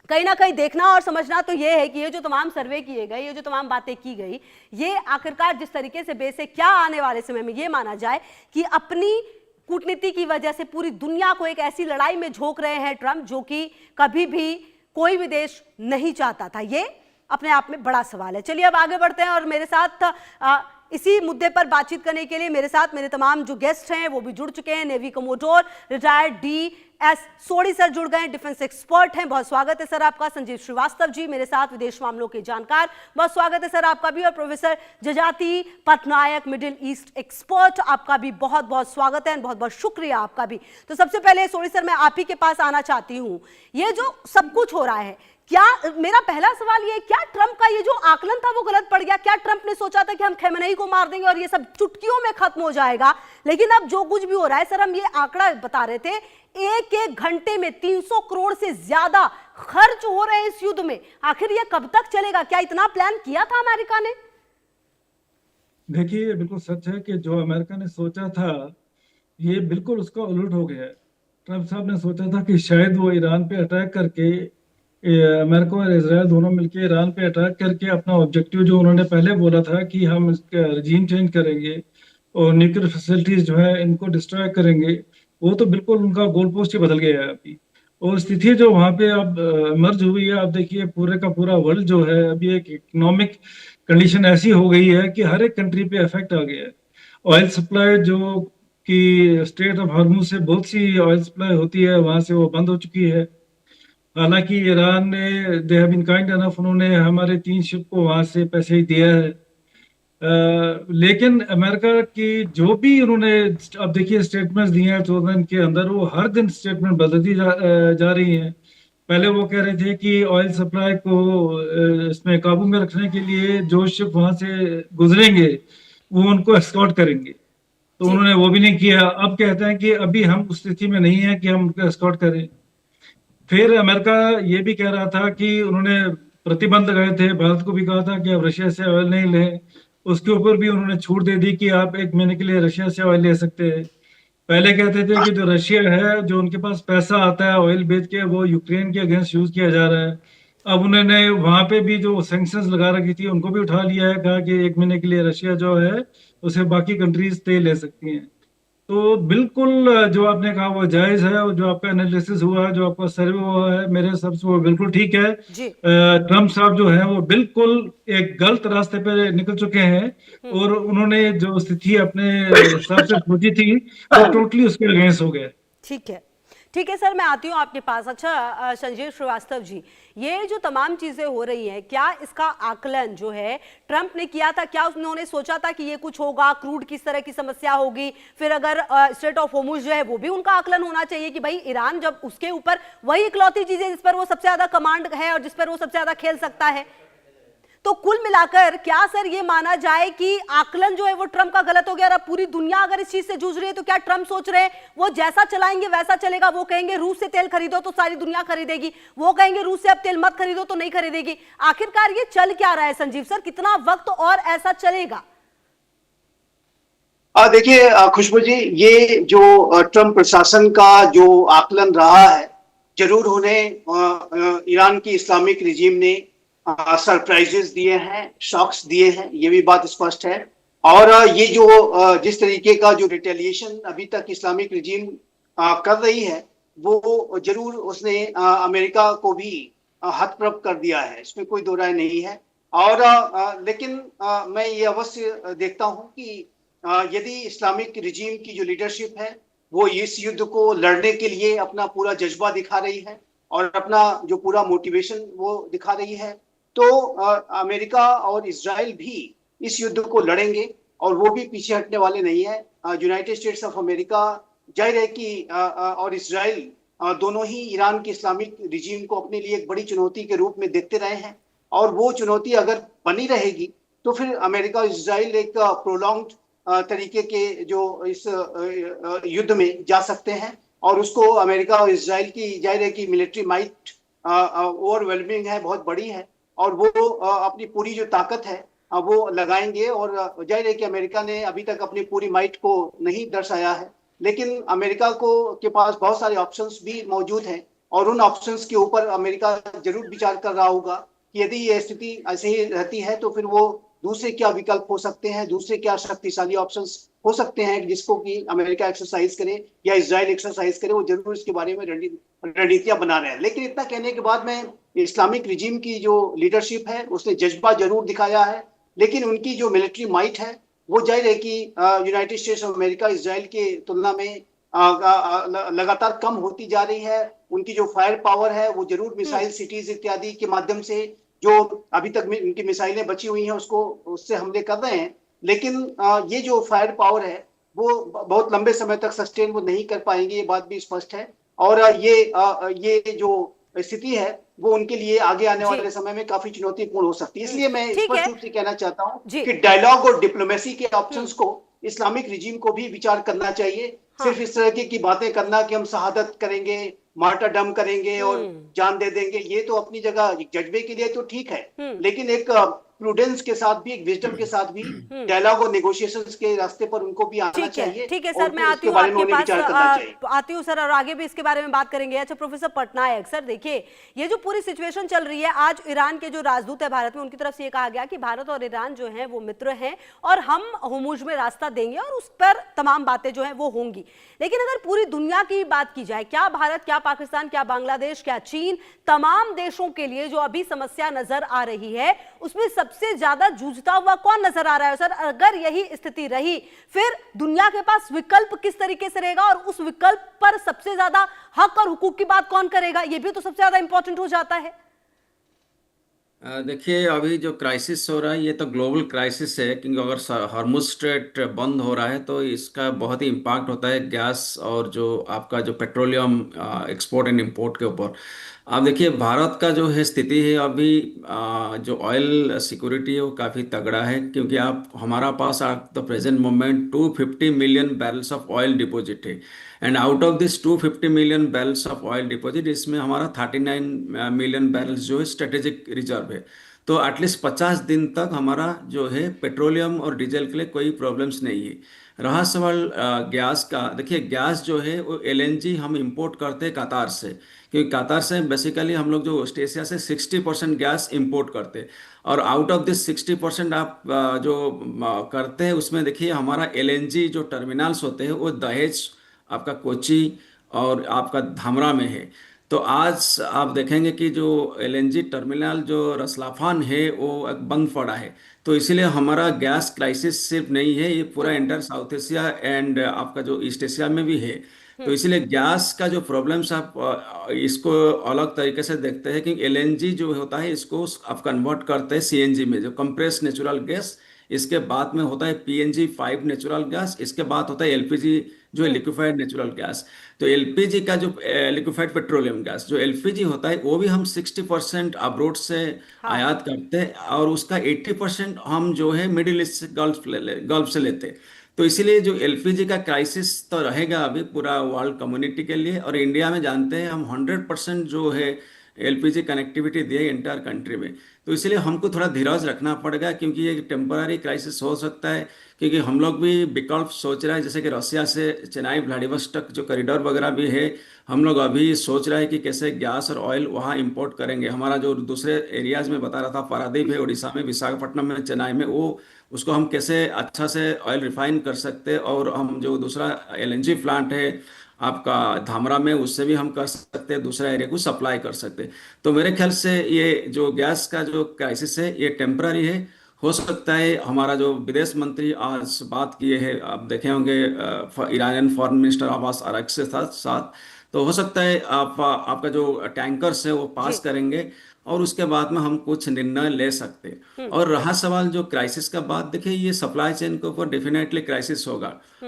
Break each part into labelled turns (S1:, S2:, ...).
S1: कहीं ना कहीं देखना और समझना तो ये है कि ये जो तमाम सर्वे किए गए, ये जो तमाम बातें की गई, ये आखिरकार जिस तरीके से बेस है, क्या आने वाले समय में ये माना जाए कि अपनी कूटनीति की वजह से पूरी दुनिया को एक ऐसी लड़ाई में झोंक रहे हैं ट्रंप, जो कि कभी भी कोई भी देश नहीं चाहता था। ये अपने आप में बड़ा सवाल है। चलिए अब आगे बढ़ते हैं और मेरे साथ इसी मुद्दे पर बातचीत करने के लिए मेरे साथ मेरे तमाम जो गेस्ट हैं वो भी जुड़ चुके हैं। Navy commodore retired DS Sodhi sir जुड़ गए, डिफेंस एक्सपर्ट हैं, बहुत स्वागत है सर आपका। संजीव श्रीवास्तव जी मेरे साथ, विदेश मामलों के जानकार, बहुत स्वागत है सर आपका भी। और प्रोफेसर जजाति पटनायक, मिडिल ईस्ट एक्सपर्ट, आपका भी बहुत बहुत स्वागत है, बहुत बहुत शुक्रिया आपका भी। तो सबसे पहले सोढ़ी सर मैं आप ही के पास आना चाहती हूँ। ये जो सब कुछ हो रहा है, क्या, मेरा पहला सवाल ये, क्या ट्रंप का ये जो आकलन था वो गलत पड़ गया? क्या ट्रंप ने सोचा था कि हम खमेनेई को मार देंगे और ये सब चुटकियों में खत्म हो जाएगा? लेकिन अब जो कुछ भी हो रहा है सर, हम ये आंकड़ा बता रहे थे, एक एक घंटे में 300 करोड़ से ज्यादा खर्च हो रहे हैं इस युद्ध में। आखिर ये कब तक चलेगा? क्या इतना प्लान किया था अमेरिका ने?
S2: देखिए, बिल्कुल सच है कि जो अमेरिका ने सोचा था ये बिल्कुल उसका उलट हो गया है। ट्रंप साहब ने सोचा था कि शायद वो ईरान पे अटैक करके, अमेरिका और इसराइल दोनों मिलकर ईरान पे अटैक करके अपना ऑब्जेक्टिव जो उन्होंने पहले बोला था कि हम इसका रजीम चेंज करेंगे और न्यूक्लियर फैसिलिटीज जो है इनको डिस्ट्रॉय करेंगे, वो तो बिल्कुल उनका गोल पोस्ट ही बदल गया है अभी। और स्थिति जो वहाँ पे अब मर्ज हुई है, आप देखिए पूरे का पूरा वर्ल्ड जो है अभी एक इकोनॉमिक कंडीशन ऐसी हो गई है कि हर एक कंट्री पे इफेक्ट आ गया है। ऑयल सप्लाई जो कि स्ट्रेट ऑफ हॉर्मुज से बहुत सी ऑयल सप्लाई होती है, वहां से वो बंद हो चुकी है। हालांकि ईरान ने, they have been kind enough, उन्होंने हमारे 3 शिप को वहां से पैसे ही दिया है। लेकिन अमेरिका की जो भी उन्होंने अब देखिए स्टेटमेंट्स दिए हैं 14 दिन के अंदर, वो हर दिन स्टेटमेंट बदलती जा रही हैं। पहले वो कह रहे थे कि ऑयल सप्लाई को इसमें काबू में रखने के लिए जो शिप वहां से गुजरेंगे वो उनको एस्कॉर्ट करेंगे, तो
S1: जी
S2: उन्होंने वो भी नहीं किया। अब कहते हैं कि अभी हम उस स्थिति में नहीं है कि हम उनको एस्कॉर्ट करें। फिर अमेरिका ये भी कह रहा था कि उन्होंने प्रतिबंध लगाए थे, भारत को भी कहा था कि आप रशिया से ऑयल नहीं लें। उसके ऊपर भी उन्होंने छूट दे दी कि आप 1 महीने के लिए रशिया से ऑयल ले सकते हैं। पहले कहते थे कि जो रशिया है, जो उनके पास पैसा आता है ऑयल बेच के, वो यूक्रेन के अगेंस्ट यूज किया जा रहा है। अब उन्होंने वहां पे भी जो सैंक्शंस लगा रखी थी उनको भी उठा लिया है, कहा कि 1 महीने के लिए रशिया जो है उसे बाकी कंट्रीज तेल ले सकती हैं। तो बिल्कुल जो आपने कहा वो जायज है, और जो आपका एनालिसिस हुआ है, जो आपका सर्वे हुआ है, मेरे हिसाब से वो बिल्कुल ठीक है।
S1: जी।
S2: ट्रम्प साहब जो है वो बिल्कुल एक गलत रास्ते पे निकल चुके हैं, और उन्होंने जो स्थिति अपने हिसाब से सोची थी वो टोटली उसके अगेंस्ट हो गए।
S1: ठीक है, ठीक है सर, मैं आती हूँ आपके पास। अच्छा संजीव श्रीवास्तव जी, ये जो तमाम चीजें हो रही हैं, क्या इसका आकलन जो है ट्रंप ने किया था? क्या उन्होंने सोचा था कि ये कुछ होगा, क्रूड किस तरह की समस्या होगी? फिर अगर स्ट्रेट ऑफ होर्मुज जो है वो भी उनका आकलन होना चाहिए कि भाई ईरान, जब उसके ऊपर वही इकलौती चीज है जिस पर वो सबसे ज्यादा कमांड है और जिस पर वो सबसे ज्यादा खेल सकता है। तो कुल मिलाकर क्या सर ये माना जाए कि आकलन जो है वो ट्रंप का गलत हो गया? और अब पूरी दुनिया अगर इस चीज से जूझ रही है, तो क्या ट्रंप सोच रहे हैं वो जैसा चलाएंगे वैसा चलेगा? वो कहेंगे रूस से तेल खरीदो तो सारी दुनिया खरीदेगी, वो कहेंगे रूस से अब तेल मत खरीदो तो नहीं खरीदेगी। आखिरकार ये चल क्या रहा है संजीव सर? कितना वक्त और ऐसा चलेगा?
S3: देखिए खुशबू जी, ये जो ट्रंप प्रशासन का जो आकलन रहा है, जरूर उन्हें ईरान की इस्लामिक रिजीम ने सरप्राइजेस दिए हैं, शॉक्स दिए हैं, ये भी बात स्पष्ट है। और ये जो जिस तरीके का जो रिटेलिएशन अभी तक इस्लामिक रिजीम कर रही है, वो जरूर उसने अमेरिका को भी हतप्रभ कर दिया है, इसमें कोई दो राय नहीं है। और लेकिन मैं ये अवश्य देखता हूं कि यदि इस्लामिक रिजीम की जो लीडरशिप है वो इस युद्ध को लड़ने के लिए अपना पूरा जज्बा दिखा रही है और अपना जो पूरा मोटिवेशन वो दिखा रही है, तो अमेरिका और इजराइल भी इस युद्ध को लड़ेंगे और वो भी पीछे हटने वाले नहीं है। यूनाइटेड स्टेट्स ऑफ अमेरिका, जाहिर है कि और इजराइल दोनों ही ईरान की इस्लामिक रिजीम को अपने लिए एक बड़ी चुनौती के रूप में देखते रहे हैं, और वो चुनौती अगर बनी रहेगी तो फिर अमेरिका और इजराइल एक प्रोलॉन्ग्ड तरीके के जो इस युद्ध में जा सकते हैं, और उसको अमेरिका और इजराइल की जाहिर है कि मिलिट्री माइट ओवरवेलमिंग है, बहुत बड़ी है, और वो अपनी पूरी जो ताकत है वो लगाएंगे। और जाहिर है कि अमेरिका ने अभी तक अपनी पूरी माइट को नहीं दर्शाया है, लेकिन अमेरिका को के पास बहुत सारे ऑप्शंस भी मौजूद हैं और उन ऑप्शंस के ऊपर अमेरिका जरूर विचार कर रहा होगा कि यदि ये स्थिति ऐसे ही रहती है तो फिर वो दूसरे क्या विकल्प हो सकते हैं, दूसरे क्या शक्तिशाली ऑप्शंस हो सकते हैं जिसको कि अमेरिका एक्सरसाइज करे या इजराइल एक्सरसाइज करे, वो जरूर इसके बारे में रणनीतियां बना रहे हैं। लेकिन इतना कहने के बाद में इस्लामिक रिजीम की जो लीडरशिप है उसने जज्बा जरूर दिखाया है, लेकिन उनकी जो मिलिट्री माइट है वो जाहिर है कि United states of America Israel के तुलना में लगातार कम होती जा रही है। उनकी जो फायर पावर है वो जरूर मिसाइल सिटीज इत्यादि के माध्यम से जो अभी तक उनकी मिसाइलें बची हुई हैं उससे हमले कर रहे हैं, लेकिन ये जो फायर पावर है वो बहुत लंबे समय तक सस्टेन वो नहीं कर पाएंगे, ये बात भी स्पष्ट है। और ये जो स्थिति है वो उनके लिए आगे आने वाले समय में काफी चुनौतीपूर्ण हो सकती है। इसलिए मैं स्पष्ट रूप से कहना चाहता हूं कि डायलॉग और डिप्लोमेसी के ऑप्शंस को इस्लामिक रिजीम को भी विचार करना चाहिए। सिर्फ इस तरह की बातें करना कि हम शहादत करेंगे, मार्टरडम करेंगे और जान दे देंगे, ये तो अपनी जगह जज्बे के लिए तो ठीक है, लेकिन एक प्रूडेंस के साथ भी, एक विजडम के साथ भी डायलॉग और नेगोशिएशंस के रास्ते पर उनको भी आना चाहिए।
S1: ठीक है सर, मैं आती हूँ आपके पास, आती हूँ सर, और आगे भी इसके बारे में बात करेंगे। अच्छा प्रोफेसर पटनायक सर, देखिए ये जो पूरी सिचुएशन चल रही है, आज ईरान के जो राजदूत है भारत में, उनकी तरफ से ये कहा गया कि भारत और ईरान जो है वो मित्र हैं और हम होर्मुज में रास्ता देंगे और उस पर तमाम बातें जो है वो होंगी। लेकिन अगर पूरी दुनिया की बात की जाए, क्या भारत, क्या पाकिस्तान, क्या बांग्लादेश, क्या चीन, तमाम देशों के लिए जो अभी समस्या नजर आ रही है उसमें सबसे ज्यादा जूझता हुआ कौन नजर आ रहा है सर? अगर यही स्थिति रही फिर दुनिया के पास विकल्प किस तरीके से रहेगा और उस विकल्प पर सबसे ज्यादा हक और हुकूक की बात कौन करेगा? यह भी तो सबसे ज्यादा इंपॉर्टेंट हो जाता है।
S4: देखिए अभी जो क्राइसिस हो रहा है ये तो ग्लोबल क्राइसिस है, क्योंकि अगर हॉर्मुज स्ट्रेट बंद हो रहा है तो इसका बहुत ही इम्पैक्ट होता है गैस और जो आपका जो पेट्रोलियम एक्सपोर्ट एंड इंपोर्ट के ऊपर। आप देखिए भारत का जो है स्थिति है अभी, जो ऑयल सिक्योरिटी है वो काफ़ी तगड़ा है, क्योंकि आप हमारा पास at the present moment 250 million barrels of oil deposit है, and out of this 250 million barrels of oil deposit इसमें हमारा 39 मिलियन बैरल्स जो है स्ट्रेटेजिक रिजर्व है। तो एटलीस्ट 50 दिन तक हमारा जो है पेट्रोलियम और डीजल के लिए कोई प्रॉब्लम्स नहीं है। रहा सवाल गैस का, देखिए गैस जो है वो एलएनजी हम इंपोर्ट करते हैं कतार से, क्योंकि कतार से बेसिकली हम लोग जो वेस्ट एशिया से 60% गैस इंपोर्ट करते हैं, और आउट ऑफ दिस 60% आप जो करते हैं उसमें देखिए हमारा एलएनजी जो टर्मिनल्स होते हैं वो दहेज, आपका कोची और आपका धामरा में है। तो आज आप देखेंगे कि जो एलएनजी टर्मिनल जो रसलाफान है वो बंद पड़ा है। तो इसीलिए हमारा गैस क्राइसिस सिर्फ नहीं है, ये पूरा इंटर साउथ एशिया एंड आपका जो ईस्ट एशिया में भी है। तो इसीलिए गैस का जो प्रॉब्लम्स आप इसको अलग तरीके से देखते हैं कि एलएनजी जो होता है इसको आप कन्वर्ट करते हैं सीएनजी में, जो कंप्रेस्ड नेचुरल गैस, इसके बाद में होता है पीएनजी 5 नेचुरल गैस, इसके बाद होता है एलपीजी जो है लिक्विफाइड नेचुरल गैस। तो एलपीजी का जो लिक्विफाइड पेट्रोलियम गैस जो एलपीजी होता है वो भी हम 60% अब्रोड से आयात करते हैं, और उसका 80% हम जो है मिडिल ईस्ट से गल्फ से लेते हैं। तो इसीलिए जो एलपीजी का क्राइसिस तो रहेगा अभी पूरा वर्ल्ड कम्युनिटी के लिए, और इंडिया में जानते हैं हम 100% जो है एलपीजी कनेक्टिविटी दिए इंटायर कंट्री में। तो इसलिए हमको थोड़ा धीरज रखना पड़ेगा, क्योंकि ये टेम्पररी क्राइसिस हो सकता है, क्योंकि हम लोग भी विकल्प सोच रहे हैं, जैसे कि रसिया से चेन्नई व्लादिवोस्टोक जो कॉरिडोर वगैरह भी है, हम लोग अभी सोच रहे हैं कि कैसे गैस और ऑयल वहाँ इंपोर्ट करेंगे। हमारा जो दूसरे एरियाज में बता रहा था, पारादीप है उड़ीसा में, विशाखापट्टनम में, चेन्नई में, वो उसको हम कैसे अच्छा से ऑयल रिफाइन कर सकते हैं, और हम जो दूसरा एलएनजी प्लांट है आपका धामरा में उससे भी हम कर सकते हैं, दूसरा एरिया को सप्लाई कर सकते हैं। तो मेरे ख्याल से ये जो गैस का जो क्राइसिस है ये टेम्पररी है। हो सकता है हमारा जो विदेश मंत्री आज बात किए हैं, आप देखे होंगे Iranian foreign minister Abbas Araghchi के साथ, तो हो सकता है आपका जो टैंकर्स है वो पास करेंगे और उसके बाद में हम कुछ निर्णय ले सकते हैं। और रहा सवाल जो क्राइसिस का बात, देखिए ये सप्लाई चेन के ऊपर डेफिनेटली क्राइसिस होगा।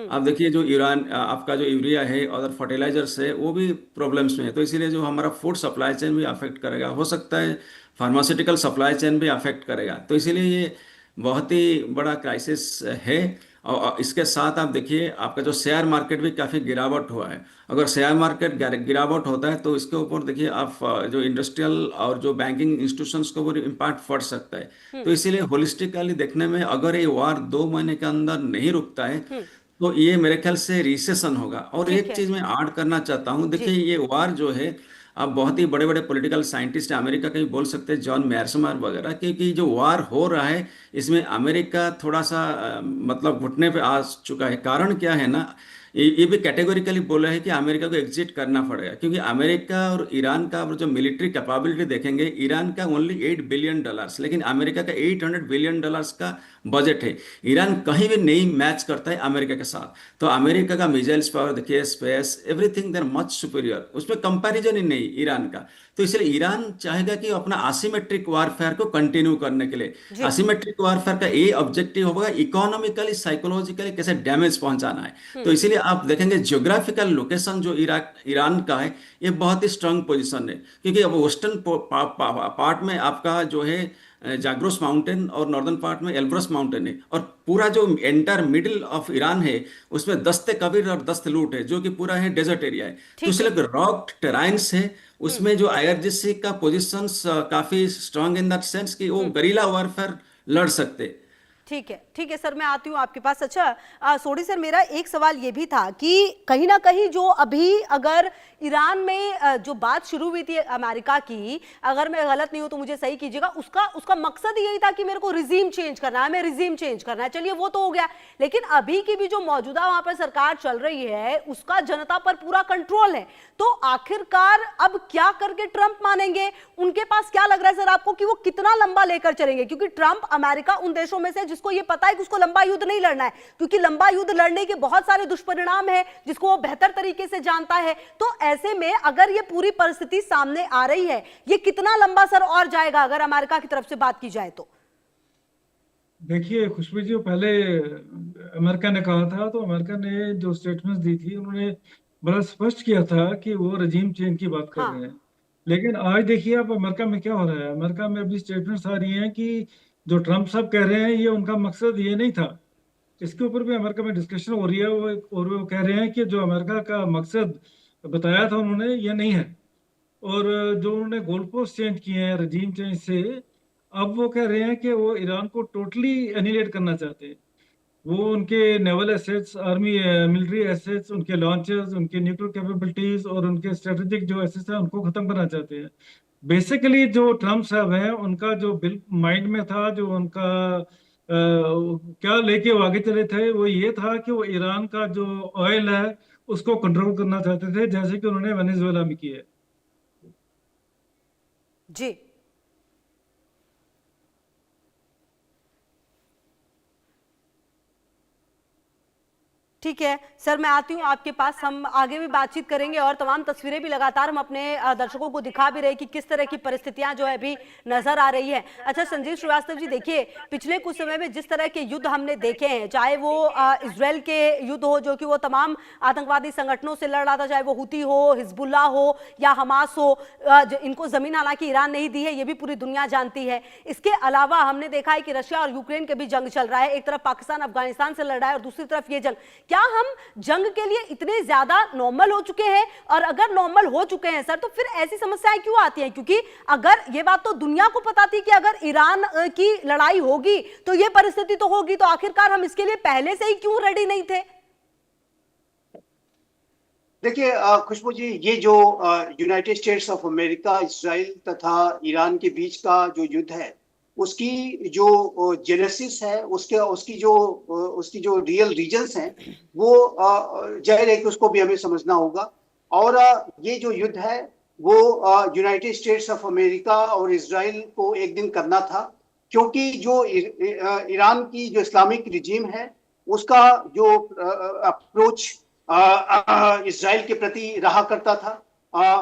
S4: आप देखिए जो ईरान आपका जो यूरिया है और फर्टिलाइजर्स है वो भी प्रॉब्लम्स में है, तो इसीलिए जो हमारा फूड सप्लाई चेन भी अफेक्ट करेगा, हो सकता है फार्मास्यूटिकल सप्लाई चेन भी अफेक्ट करेगा। तो इसीलिए ये बहुत ही बड़ा क्राइसिस है। और इसके साथ आप देखिए आपका जो शेयर मार्केट भी काफ़ी गिरावट हुआ है। अगर शेयर मार्केट गिरावट होता है तो इसके ऊपर देखिए आप जो इंडस्ट्रियल और जो बैंकिंग इंस्टीट्यूशंस को वो इम्पैक्ट पड़ सकता है। तो इसीलिए होलिस्टिकली देखने में अगर ये वार 2 महीने के अंदर नहीं रुकता है तो ये मेरे ख्याल से रिसेशन होगा। और एक चीज़ मैं ऐड करना चाहता हूँ, देखिए ये वार जो है अब बहुत ही बड़े बड़े पॉलिटिकल साइंटिस्ट अमेरिका के भी बोल सकते हैं, जॉन मैरसमर वगैरह, कि जो वार हो रहा है इसमें अमेरिका थोड़ा सा मतलब घुटने पे आ चुका है। कारण क्या है ना, ये भी कैटेगोरिकली बोला है कि अमेरिका को एग्जिट करना पड़ेगा, क्योंकि अमेरिका और ईरान का जो मिलिट्री कैपेबिलिटी देखेंगे, ईरान का ओनली $8 बिलियन, लेकिन अमेरिका का $800 बिलियन का बजट है। ईरान कहीं भी नहीं मैच करता है अमेरिका के साथ। तो अमेरिका का मिसाइल्स पावर देखिए, space, everything there much superior, उसमें कंपैरिजन ही नहीं ईरान का। तो इसलिए ईरान चाहेगा कि अपना असिमेट्रिक वारफेयर को कंटिन्यू करने के लिए,
S1: जी।
S4: असिमेट्रिक वारफेयर का ये ऑब्जेक्टिव होगा इकोनॉमिकली साइकोलॉजिकली कैसे डैमेज पहुंचाना है। तो इसीलिए आप देखेंगे ज्योग्राफिकल लोकेशन जो ईरान का है, ये बहुत ही स्ट्रांग पोजीशन है, क्योंकि अब वेस्टर्न पार्ट में आपका जो है जाग्रोस माउंटेन और नॉर्दर्न पार्ट में एल्ब्रस माउंटेन है, और पूरा जो एंटायर मिडिल ऑफ ईरान है उसमें दस्ते कबीर और दस्त लूट है, जो कि पूरा है डेजर्ट एरिया है। तो
S1: ठीक है।
S4: इसलिए रॉक टेराइन्स है, उसमें जो आईआरजीसी का पोजीशंस काफी स्ट्रांग इन दैट सेंस कि वो गरीला वॉरफेयर लड़ सकते।
S1: ठीक है सर, मैं आती हूँ आपके पास। अच्छा सोडी सर, मेरा एक सवाल ये भी था कि कहीं ना कहीं जो अभी अगर ईरान में जो बात शुरू हुई थी अमेरिका की, अगर मैं गलत नहीं हूं तो मुझे सही कीजिएगा, उसका मकसद यही था कि मेरे को रिजीम चेंज करना है, हमें रिजीम चेंज करना है। चलिए वो तो हो गया, लेकिन अभी की भी जो मौजूदा वहां पर सरकार चल रही है उसका जनता पर पूरा कंट्रोल है। तो आखिरकार अब क्या करके ट्रंप मानेंगे? उनके पास क्या लग रहा है सर आपको कि वो कितना लंबा लेकर चलेंगे? क्योंकि ट्रंप अमेरिका उन देशों में से जिसको ये पता है कि उसको लंबा युद्ध नहीं लड़ना है, क्योंकि लंबा युद्ध लड़ने के बहुत सारे दुष्परिणाम है जिसको वो बेहतर तरीके से जानता है। तो ऐसे में अगर ये पूरी परिस्थिति सामने आ रही है, ये कितना लंबा सर और जाएगा अगर अमेरिका की तरफ से बात की जाए तो?
S2: देखिए खुशबू जी, पहले अमेरिका ने कहा था, तो अमेरिका ने जो स्टेटमेंट्स दी थी उन्होंने बड़ा स्पष्ट किया था कि वो रजीम चेंज की बात कर
S1: हाँ।
S2: रहे हैं। लेकिन आज देखिए आप अमेरिका में क्या हो रहा है। अमेरिका में अभी स्टेटमेंट्स आ रही हैं कि जो ट्रंप साहब कह रहे हैं ये उनका मकसद ये नहीं था। इसके ऊपर भी अमेरिका में डिस्कशन हो रही है, और वो कह रहे हैं कि जो अमेरिका का मकसद बताया था उन्होंने, ये नहीं है। और जो उन्होंने गोल पोस्ट चेंज किए हैं रजीम चेंज से, अब वो कह रहे हैं कि वो ईरान को टोटली एनिलेट करना चाहते हैं। वो उनके naval assets, army military assets, उनके लॉन्चर्स, उनके न्यूक्लियर कैपेबिलिटीज और उनके स्ट्रेटेजिक जो एसेट्स हैं उनको खत्म करना चाहते हैं। बेसिकली जो ट्रम्प साहब हैं उनका जो बिल माइंड में था, जो उनका क्या लेके वो आगे चले थे, वो ये था कि वो ईरान का जो ऑयल है उसको कंट्रोल करना चाहते थे, जैसे कि उन्होंने वेनेजुएला में किया है।
S1: जी। ठीक है सर, मैं आती हूँ आपके पास। हम आगे भी बातचीत करेंगे और तमाम तस्वीरें भी लगातार हम अपने दर्शकों को दिखा भी रहे कि किस तरह की परिस्थितियां जो है अभी नजर आ रही है। अच्छा संजीव श्रीवास्तव जी, देखिए पिछले कुछ समय में जिस तरह के युद्ध हमने देखे हैं, चाहे वो इजराइल के युद्ध हो जो कि वो तमाम आतंकवादी संगठनों से लड़ रहा था, चाहे वो हुती हो, हिजबुल्ला हो या हमास हो, इनको जमीन हालांकि ईरान नहीं दी है, ये भी पूरी दुनिया जानती है। इसके अलावा हमने देखा है कि रशिया और यूक्रेन के भी जंग चल रहा है, एक तरफ पाकिस्तान अफगानिस्तान से लड़ रहा है और दूसरी तरफ ये जंग। क्या हम जंग के लिए इतने ज्यादा नॉर्मल हो चुके हैं? और अगर नॉर्मल हो चुके हैं सर, तो फिर ऐसी समस्याएं क्यों आती हैं? क्योंकि अगर ये बात तो दुनिया को पता थी कि अगर ईरान की लड़ाई होगी तो ये परिस्थिति तो होगी, तो आखिरकार हम इसके लिए पहले से ही क्यों रेडी नहीं थे?
S3: देखिए खुशबू जी, ये जो United states of America, Israel तथा ईरान के बीच का जो युद्ध है, उसकी जो जेनेसिस है, उसकी जो रियल रीजंस हैं, वो जाहिर है कि उसको भी हमें समझना होगा। और ये जो युद्ध है वो यूनाइटेड स्टेट्स ऑफ अमेरिका और इजराइल को एक दिन करना था, क्योंकि जो ईरान की जो इस्लामिक रिजीम है उसका जो अप्रोच इजराइल के प्रति रहा करता था,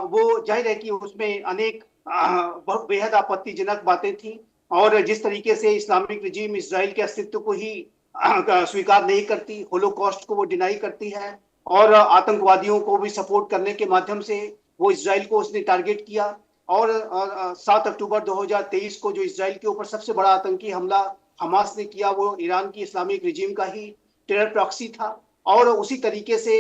S3: वो जाहिर है कि उसमें अनेक बहुत बेहद आपत्तिजनक बातें थी। और जिस तरीके से इस्लामिक रिजीम इजराइल के अस्तित्व को ही स्वीकार नहीं करती, होलोकॉस्ट को वो डिनाई करती है, और आतंकवादियों को भी सपोर्ट करने के माध्यम से वो इजराइल को उसने टारगेट किया। और 7 अक्टूबर 2023 को जो इजराइल के ऊपर सबसे बड़ा आतंकी हमला हमास ने किया, वो ईरान की इस्लामिक रिजीम का ही टेरर प्रॉक्सी था। और उसी तरीके से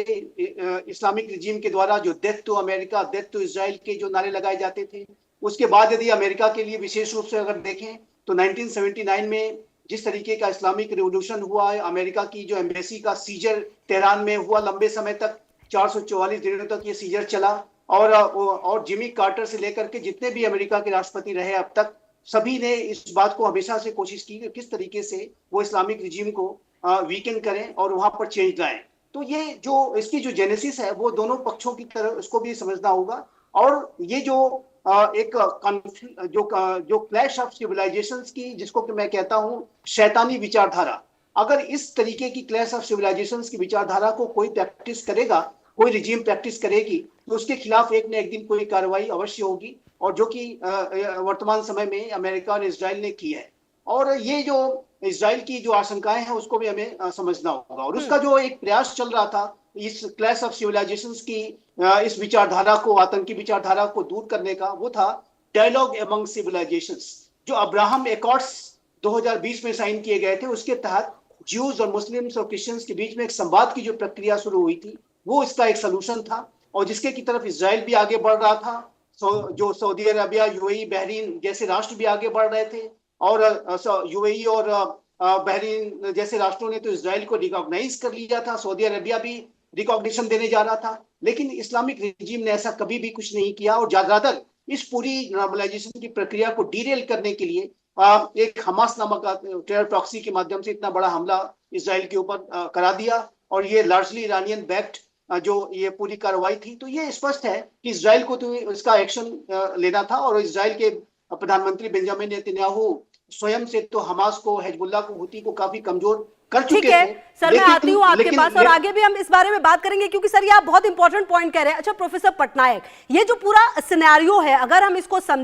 S3: इस्लामिक रिजीम के द्वारा जो death to America, death to Israel के जो नारे लगाए जाते थे, उसके बाद यदि अमेरिका के लिए विशेष रूप से अगर देखें तो 1979 में जिस तरीके का इस्लामिक रिवॉल्यूशन हुआ है, अमेरिका की जो एम्बेसी का सीजर तेहरान में हुआ, लंबे समय तक 444 दिनों तक ये सीजर चला, और जिमी कार्टर से लेकर के जितने भी अमेरिका के राष्ट्रपति रहे अब तक, सभी ने इस बात को हमेशा से कोशिश की कि किस तरीके से वो इस्लामिक रिजीम को वीकन करें और वहां पर चेंज लाएं। तो ये जो इसकी जो जेनेसिस है वो दोनों पक्षों की तरफ उसको भी समझना होगा। और ये जो एक जो क्लैश ऑफ सिविलाइजेशंस की, जिसको कि मैं कहता हूं शैतानी विचारधारा, अगर इस तरीके की क्लैश ऑफ सिविलाइजेशंस की विचारधारा को कोई प्रैक्टिस करेगा, कोई रिजीम प्रैक्टिस करेगी, तो उसके खिलाफ एक न एक दिन कोई कार्रवाई अवश्य होगी, और जो कि वर्तमान समय में अमेरिका और इजराइल ने की है। और ये जो इजराइल की जो आशंकाएं हैं उसको भी हमें समझना होगा। और उसका जो एक प्रयास चल रहा था इस क्लैश ऑफ सिविलाइजेशंस की इस विचारधारा को, आतंकी विचारधारा को दूर करने का, वो था डायलॉग अमंग सिविलाइजेशंस, जो अब्राहम एकॉर्ड्स 2020 में साइन किए गए थे। उसके तहत ज्यूज और मुस्लिम्स और क्रिश्चियंस के बीच में एक संवाद की जो प्रक्रिया शुरू हुई थी, वो इसका एक सलूशन था, और जिसके की तरफ इजराइल भी आगे बढ़ रहा था। जो सऊदी अरबिया, यूएई, बहरीन जैसे राष्ट्र भी आगे बढ़ रहे थे, और यूएई और बहरीन जैसे राष्ट्रों ने तो इजराइल को रिकॉग्नाइज कर लिया था, सऊदी अरबिया भी रिकॉग्निशन देने जा रहा था। लेकिन इस्लामिक रिजीम ने ऐसा कभी भी कुछ नहीं किया, और ज्यादातर इस पूरी नॉर्मलाइजेशन की प्रक्रिया को डीरेल करने के लिए एक हमास नामक टेरर प्रॉक्सी के माध्यम से इतना बड़ा हमला इजराइल के ऊपर करा दिया, और ये लार्जली ईरानियन बैक्ड जो ये पूरी कार्रवाई थी। तो ये स्पष्ट है कि इजराइल को तो इसका एक्शन लेना था, और इजराइल के प्रधानमंत्री बेंजामिन नेतन्याहू स्वयं से तो हमास को, हिजबुल्लाह को, हुती को काफी कमजोर कर चुके
S1: ठीक है
S3: थे।
S1: सर, मैं आती हूँ आपके पास, और आगे भी हम इस बारे में बात करेंगे, क्योंकि सर ये आप बहुत इंपॉर्टेंट पॉइंट कह रहे हैं। अच्छा प्रोफेसर पटनायक, ये जो पूरा सिनेरियो है, अगर हम इसको समझे